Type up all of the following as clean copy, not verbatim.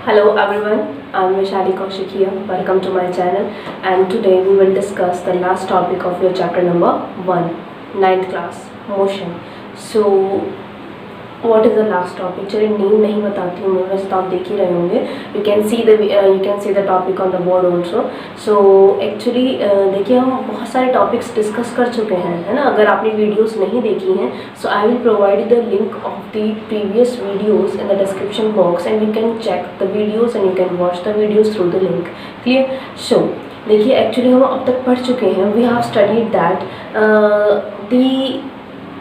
Hello everyone, I'm Vishali Kaushik here. Welcome to my channel, and today we will discuss the last topic of your chapter number 1, ninth class, motion. So what is the last topic? चलिए name नहीं बताती हूँ मैं, वैसे तो आप देख ही रहे होंगे. You can see the topic on the board also. So actually देखिए हम बहुत सारे टॉपिक्स डिस्कस कर चुके हैं, है ना. अगर आपने वीडियोस नहीं देखी हैं, so I will provide the link of the previous videos in the description box and you can check the videos and you can watch the videos through the link. Clear? So देखिए actually हम अब तक पढ़ चुके हैं. We have studied that the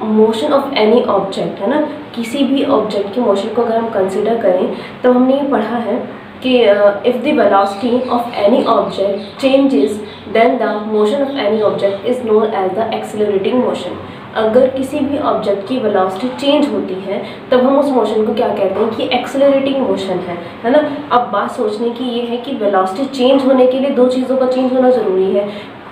motion of any object, है ना, किसी भी ऑब्जेक्ट के मोशन को अगर हम कंसिडर करें तो हमने ये पढ़ा है कि if the velocity of any object changes then the motion of any object is known as the accelerating motion. अगर किसी भी ऑब्जेक्ट की वेलोसिटी चेंज होती है तब हम उस मोशन को क्या कहते हैं कि एक्सेलरेटिंग मोशन है ना. अब बात सोचने की ये है कि वेलोसिटी चेंज होने के लिए दो चीज़ों का चेंज होना ज़रूरी है.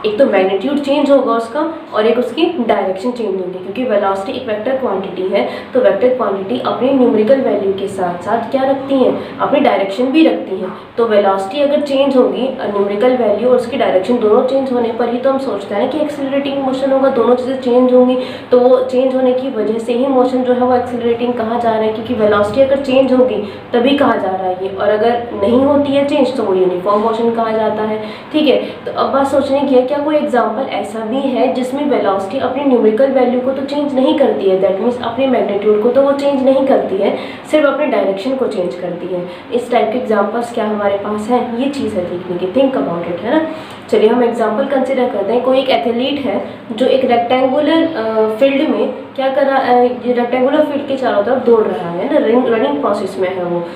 एक तो मैग्नीट्यूड चेंज होगा उसका और एक उसकी डायरेक्शन चेंज होगी, क्योंकि वेलोसिटी एक वेक्टर क्वांटिटी है. तो वेक्टर क्वांटिटी अपनी न्यूमेरिकल वैल्यू के साथ साथ क्या रखती हैं, अपनी डायरेक्शन भी रखती हैं. तो वेलोसिटी अगर चेंज होगी, न्यूमेरिकल वैल्यू और उसकी डायरेक्शन दोनों चेंज होने पर ही तो हम सोचते हैं कि एक्सेलरेटिंग मोशन होगा. दोनों चीज़ें चेंज होंगी तो वो चेंज होने की वजह से ही मोशन जो है वो एक्सेलरेटिंग कहा जा रहा है, क्योंकि वेलोसिटी अगर चेंज होगी तभी कहा जा रहा है ये, और अगर नहीं होती है चेंज तो वो यूनिफॉर्म मोशन कहा जाता है. ठीक है, तो अब बात सोचने की है क्या कोई एग्जांपल ऐसा भी है जिसमें वेलोसिटी अपनी न्यूमेरिकल वैल्यू को तो चेंज नहीं करती है, दैट मीन्स अपने मैग्नीट्यूड को तो वो चेंज नहीं करती है, सिर्फ अपने डायरेक्शन को चेंज करती है. इस टाइप के एग्जांपल्स क्या हमारे पास हैं, ये चीज़ है देखने की. थिंक अबाउट इट, है ना. चलिए हम एग्जांपल कंसिडर करते हैं. कोई एक एथलीट है जो एक रेक्टेंगुलर फील्ड में क्या कर रहा है, रेक्टेंगुलर फील्ड के चारों तरफ दौड़ रहा है ना, रनिंग प्रोसेस में है वो.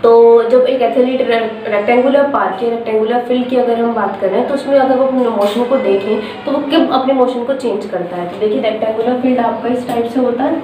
तो जब एक एथलीट रेक्टेंगुलर पार्क या रेक्टेंगुलर फील्ड की अगर हम बात करें तो उसमें अगर वो अपने मोशन को देखें तो वो कब अपने मोशन को चेंज करता है. तो देखिए रेक्टेंगुलर फील्ड आपका इस टाइप से होता है,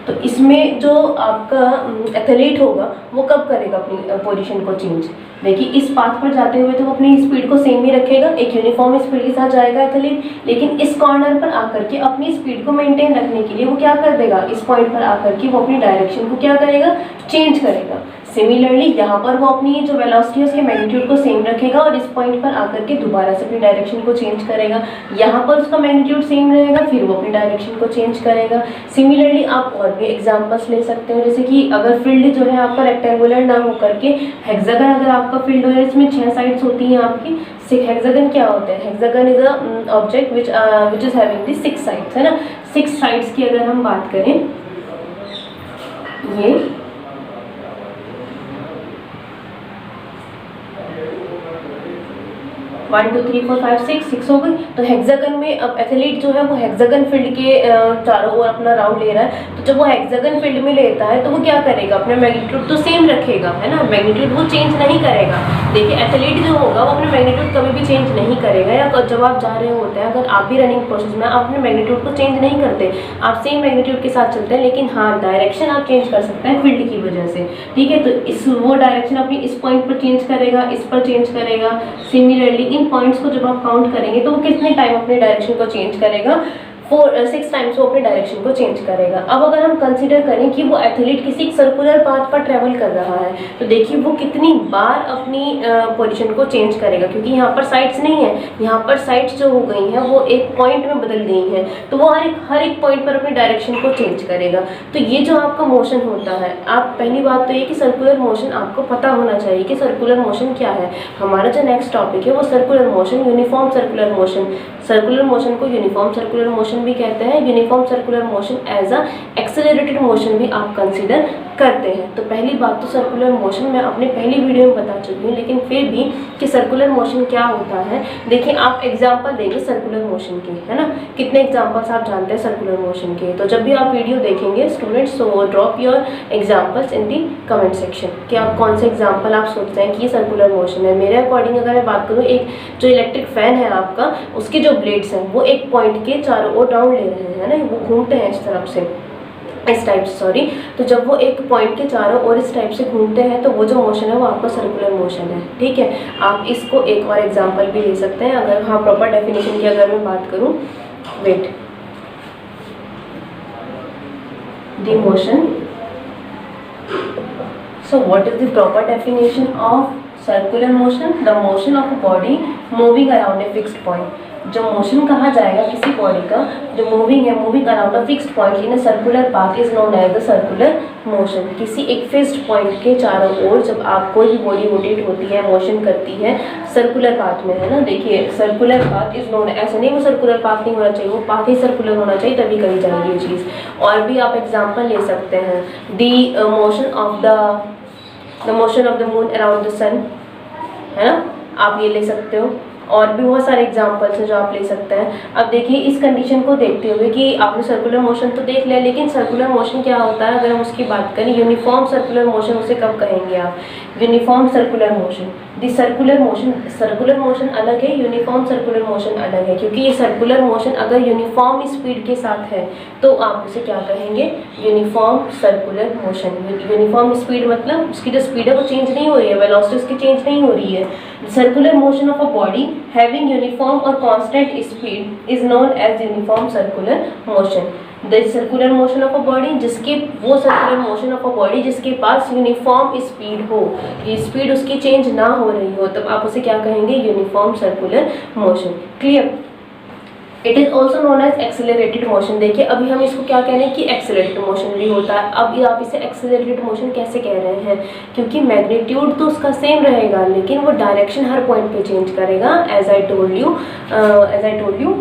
तो इसमें जो आपका एथलीट होगा वो कब करेगा अपनी पोजीशन को चेंज. देखिए इस पाथ पर जाते हुए तो वो अपनी स्पीड को सेम ही रखेगा, एक यूनिफॉर्म स्पीड के साथ जाएगा एथलीट, लेकिन इस कॉर्नर पर आकर के अपनी स्पीड को मेंटेन रखने के लिए वो क्या कर देगा, इस पॉइंट पर आकर के वो अपनी डायरेक्शन को क्या करेगा, चेंज करेगा. सिमिलरली यहाँ पर वो अपनी जो वेलोसिटी है उसके मैग्नीट्यूड को सेम रखेगा और इस पॉइंट पर आकर के दोबारा से अपनी डायरेक्शन को चेंज करेगा. यहाँ पर उसका मैग्नीट्यूड सेम रहेगा, फिर वो अपनी डायरेक्शन को चेंज करेगा. सिमिलरली आप और भी एग्जांपल्स ले सकते हो, जैसे कि अगर फील्ड जो है आपका रेक्टेंगुलर ना होकर के हेक्सागन अगर आपका फील्ड हो, इसमें 6 साइड्स होती हैं आपकी. हेक्सागन क्या होता है, hexagon is a object which is having the 6 sides, है ना. 6 साइड्स की अगर हम बात करें, ये 1 2 3 4 5 6 हो गई. तो हेक्सागन में अब एथलीट जो है वो हेक्सागन फील्ड के चारों ओर अपना राउंड ले रहा है. तो जब वो हेक्सागन फील्ड में लेता है तो वो क्या करेगा, अपना मैग्नीट्यूड तो सेम रखेगा, है ना, मैग्नीट्यूड वो चेंज नहीं करेगा. देखिए एथलीट जो होगा वो अपने मैग्नीट्यूड कभी भी चेंज नहीं करेगा, या जब आप जा रहे होते हैं, अगर आप भी रनिंग प्रोसेस में आप अपने मैग्नीट्यूड को चेंज नहीं करते, आप सेम मैग्नीट्यूड के साथ चलते हैं, लेकिन हाँ डायरेक्शन आप चेंज कर सकते हैं फील्ड की वजह से. ठीक है, तो वो डायरेक्शन अपनी इस पॉइंट पर चेंज करेगा, इस पर चेंज करेगा. सिमिलरली इन पॉइंट्स को जब आप काउंट करेंगे तो वो कितने टाइम अपने डायरेक्शन को चेंज करेगा, 6 टाइम्स वो अपने डायरेक्शन को चेंज करेगा. अब अगर हम कंसीडर करें कि वो एथलीट किसी सर्कुलर पाथ पर ट्रेवल कर रहा है, तो देखिए वो कितनी बार अपनी पोजीशन को चेंज करेगा, क्योंकि यहाँ पर साइड्स नहीं है, यहाँ पर साइड्स जो हो गई हैं वो एक पॉइंट में बदल गई हैं, तो वो हर एक पॉइंट पर अपनी डायरेक्शन को चेंज करेगा. तो ये जो आपका मोशन होता है, आप पहली बात तो ये कि सर्कुलर मोशन आपको पता होना चाहिए कि सर्कुलर मोशन क्या है. हमारा जो नेक्स्ट टॉपिक है वो circular motion, uniform circular motion. Circular motion को यूनिफॉर्म सर्कुलर मोशन भी कहते हैं. Uniform circular motion as a accelerated motion भी आप कंसीडर करते हैं. तो पहली बात तो सर्कुलर मोशन मैं अपने पहली वीडियो में बता चुकी हूँ, लेकिन फिर भी कि सर्कुलर मोशन क्या होता है. देखिए आप एग्जांपल देंगे सर्कुलर मोशन के, है ना, कितने एग्जांपल्स आप जानते हैं सर्कुलर मोशन के. तो जब भी आप वीडियो देखेंगे students, so drop your examples in the comment section कि आप कौन से एग्जांपल आप सोचते हैं कि ये सर्कुलर मोशन है. मेरे अकॉर्डिंग अगर मैं बात करूँ, एक जो इलेक्ट्रिक फैन है आपका, उसकी जो ब्लेड्स हैं वो एक पॉइंट के चारों ओर राउंड ले रहे हैं, है ना, वो घूमते हैं इस तरफ से, इस टाइप से, सॉरी. तो जब वो एक पॉइंट के चारों ओर इस टाइप से घूमते हैं तो वो जो मोशन है वो आपका सर्कुलर मोशन है. ठीक है, आप इसको एक और एग्जांपल भी ले सकते हैं. अगर हाँ प्रॉपर डेफिनेशन की अगर मैं बात करूँ, wait, the motion So what is the proper definition of circular motion? The motion of a body moving around a fixed point. जो मोशन कहा जाएगा किसी बॉडी का जो moving around a fixed point in a circular path is known as the circular motion. किसी एक fixed point के चारों ओर जब आप कोई भी बॉडी रोटेट होती है, मोशन करती है सर्कुलर पाथ में, है ना। देखिए सर्कुलर पाथ इज नोन, ऐसा नहीं वो सर्कुलर पाथ नहीं होना चाहिए, वो पाथ ही सर्कुलर होना चाहिए तभी कही जाएगी ये चीज़। और भी आप एग्जाम्पल ले सकते हैं, the motion of the moon around the sun, है ना, आप ये ले सकते हो। और भी बहुत सारे एग्जांपल्स हैं जो आप ले सकते हैं। अब देखिए इस कंडीशन को देखते हुए कि आपने सर्कुलर मोशन तो देख लिया, लेकिन सर्कुलर मोशन क्या होता है अगर हम उसकी बात करें, यूनिफॉर्म सर्कुलर मोशन उसे कब कहेंगे आप? Uniform circular motion. The circular motion अलग है, यूनिफॉर्म सर्कुलर मोशन अलग है, क्योंकि ये सर्कुलर मोशन अगर यूनिफॉर्म स्पीड के साथ है तो आप उसे क्या कहेंगे? Uniform circular motion. Uniform speed मतलब उसकी जो स्पीड है वो चेंज नहीं हो रही है, वेलोसिटी उसकी चेंज नहीं हो रही है। Circular motion of a body having uniform और constant speed is known as uniform circular motion. The circular motion of a body वो circular motion of a body जिसके पास यूनिफॉर्म स्पीड हो, ये स्पीड उसकी चेंज ना हो रही हो, तब आप उसे क्या कहेंगे? Uniform circular motion. Clear? It is also known as accelerated motion. देखिए अभी हम इसको क्या कह रहे हैं कि एक्सेलरेटेड मोशन भी होता है। अब आप इसे एक्सेलरेटेड मोशन कैसे कह रहे हैं? क्योंकि मैग्नीट्यूड तो उसका सेम रहेगा लेकिन वो डायरेक्शन हर पॉइंट पे चेंज करेगा, as I told you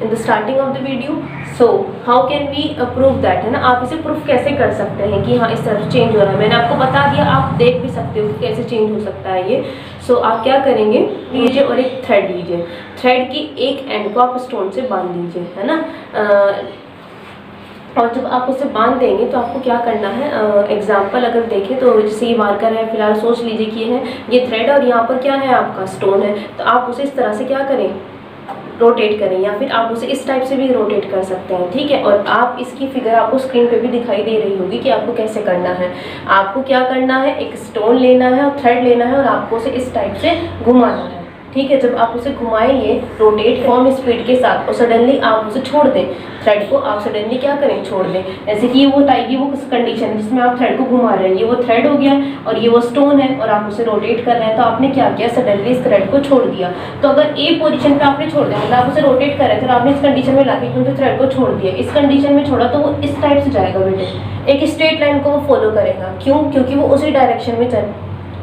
in the starting of the video. So how can we prove that, है ना। आप इसे प्रूफ कैसे कर सकते हैं कि हाँ इस तरह से चेंज हो रहा है? मैंने आपको बता दिया, आप देख भी सकते हो कि कैसे चेंज हो सकता है ये। सो आप क्या करेंगे, लीजिए और एक थ्रेड लीजिए, थ्रेड की एक एंड को आप स्टोन से बांध लीजिए, है ना। और जब आप उसे बांध देंगे तो आपको क्या करना है, एग्जाम्पल अगर देखें तो जैसे ये मार्कर है, फिलहाल सोच लीजिए कि ये थ्रेड और यहाँ पर क्या है आपका स्टोन है, तो आप उसे इस तरह से क्या करें, रोटेट करें, या फिर आप उसे इस टाइप से भी रोटेट कर सकते हैं, ठीक है। और आप इसकी फिगर आपको स्क्रीन पे भी दिखाई दे रही होगी कि आपको कैसे करना है। आपको क्या करना है, एक स्टोन लेना है और थ्रेड लेना है और आपको उसे इस टाइप से घुमाना है, ठीक है। जब आप उसे घुमाएंगे रोटेट फॉर्म स्पीड के साथ और सडनली आप उसे छोड़ दें, थ्रेड को आप सडनली क्या करें, छोड़ दें। जैसे कि वो कंडीशन जिसमें आप थ्रेड को घुमा रहे हैं, ये वो थ्रेड हो गया और ये वो स्टोन है और आप उसे रोटेट कर रहे हैं, तो आपने क्या किया, सडनली इस थ्रेड को छोड़ दिया। तो अगर ए पोजीशन पे आपने छोड़ दिया, मतलब आप उसे रोटेट कर रहे थे और आपने इस कंडीशन में लाके क्योंकि थ्रेड को छोड़ दिया, इस कंडीशन में छोड़ा तो वो इस टाइप से जाएगा बेटे, एक स्ट्रेट लाइन को वो फॉलो करेगा। क्यों? क्योंकि वो उसी डायरेक्शन में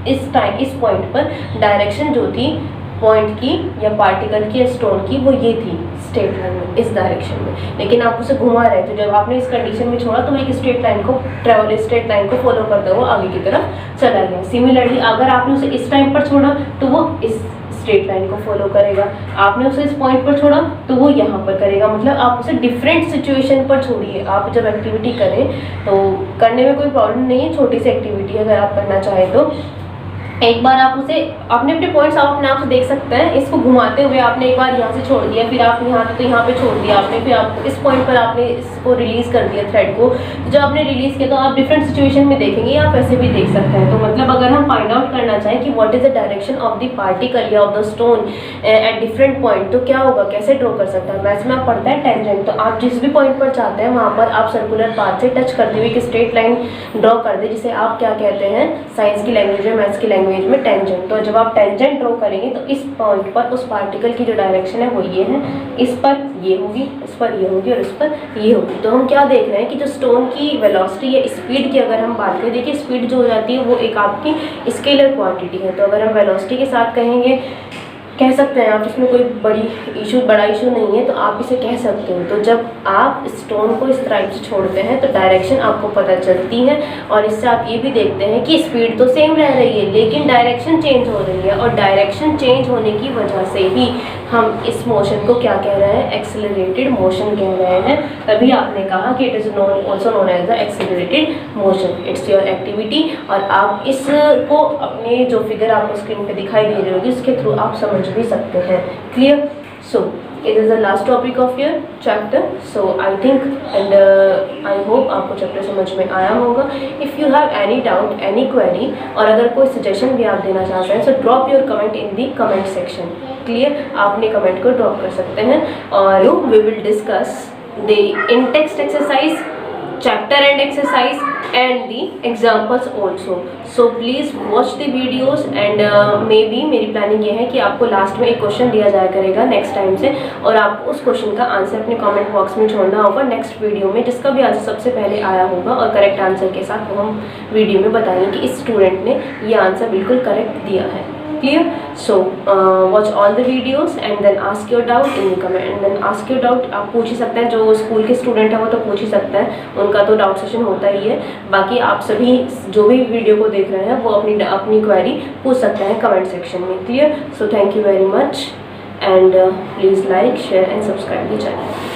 इस पॉइंट पर डायरेक्शन जो थी पॉइंट की या पार्टिकल की या स्टोन की वो ये थी, स्ट्रेट लाइन में, इस डायरेक्शन में। लेकिन आप उसे घुमा रहे थे, जब आपने इस कंडीशन में छोड़ा तो वो एक स्ट्रेट लाइन को फॉलो करते हुए आगे की तरफ चला गया। सिमिलरली अगर आपने उसे इस टाइम पर छोड़ा तो वो इस स्ट्रेट लाइन को फॉलो करेगा, आपने उसे इस पॉइंट पर छोड़ा तो वो यहाँ पर करेगा। मतलब आप उसे डिफरेंट सिचुएशन पर छोड़िए। आप जब एक्टिविटी करें तो करने में कोई प्रॉब्लम नहीं है, छोटी सी एक्टिविटी अगर आप करना चाहें तो एक बार आप उसे अपने पॉइंट्स आप अपने आप से देख सकते हैं। इसको घुमाते हुए आपने एक बार यहाँ से छोड़ दिया, फिर आप यहाँ तो यहाँ पे छोड़ दिया आपने, फिर आप इस पॉइंट पर आपने इसको रिलीज कर दिया थ्रेड को। जब आपने रिलीज किया तो आप डिफरेंट सिचुएशन में देखेंगे, आप ऐसे भी देख सकते हैं। तो मतलब अगर हम फाइंड आउट करना चाहें कि what is the direction of the particle या of the stone at different point, तो क्या होगा, कैसे ड्रॉ कर सकता है? मैथ्स में आप पढ़ता है टेंजेंट, तो आप जिस भी पॉइंट पर चाहते हैं वहाँ पर आप सर्कुलर पाथ से टच करते हुए एक स्ट्रेट लाइन ड्रॉ कर दे, जिसे आप क्या कहते हैं साइंस की लैंग्वेज में, मैथ्स की लैंग्वेज में टेंजेंट। तो जब आप टेंजेंट ड्रॉ करेंगे तो इस पॉइंट पर उस पार्टिकल की जो डायरेक्शन है वो ये है, इस पर ये होगी, इस पर ये होगी और इस पर ये होगी। तो हम क्या देख रहे हैं कि जो स्टोन की वेलोसिटी या स्पीड की अगर हम बात करें, देखिए स्पीड जो हो जाती है वो एक आपकी स्केलर क्वांटिटी है। तो अगर हम वेलोसिटी के साथ कहेंगे, कह सकते हैं आप, इसमें कोई बड़ा इशू नहीं है, तो आप इसे कह सकते हो। तो जब आप स्टोन को इस तरह से छोड़ते हैं तो डायरेक्शन आपको पता चलती है, और इससे आप ये भी देखते हैं कि स्पीड तो सेम रह रही है लेकिन डायरेक्शन चेंज हो रही है, और डायरेक्शन चेंज होने की वजह से ही हम इस मोशन को क्या कह रहे हैं, एक्सेलरेटेड मोशन कह रहे हैं। तभी आपने कहा कि it is also known as the accelerated motion. It's your activity, और आप इसको अपने जो फिगर आपको स्क्रीन पे दिखाई दे रही होगी उसके थ्रू आप समझ भी सकते हैं। Clear? So it is the last topic of your chapter, so I think and I hope आपको चैप्टर समझ में आया होगा। if you have any doubt, any query, और अगर कोई सजेशन भी आप देना चाहते हैं so drop your comment in the comment section। Clear? आपने कमेंट को ड्रॉप कर सकते हैं, और we will discuss the in text exercise chapter and exercise and the examples also. So please watch the videos and maybe मेरी planning ये है कि आपको लास्ट में एक क्वेश्चन दिया जाया करेगा नेक्स्ट टाइम से, और आपको उस क्वेश्चन का आंसर अपने कमेंट बॉक्स में छोड़ना होगा नेक्स्ट वीडियो में, जिसका भी आंसर सबसे पहले आया होगा और करेक्ट आंसर के साथ वो हम वीडियो में बताएंगे कि इस स्टूडेंट ने ये आंसर बिल्कुल करेक्ट दिया है. Clear? So watch all the videos and then ask your doubt in the comment, and then ask your doubt. आप पूछ ही सकते हैं, जो स्कूल के स्टूडेंट हैं वो तो पूछ ही सकते हैं, उनका तो डाउट सेशन होता ही है. बाकी आप सभी जो भी वीडियो को देख रहे हैं वो अपनी क्वेरी पूछ सकते हैं कमेंट सेक्शन में. Clear? So thank you very much and please like, share and subscribe the channel.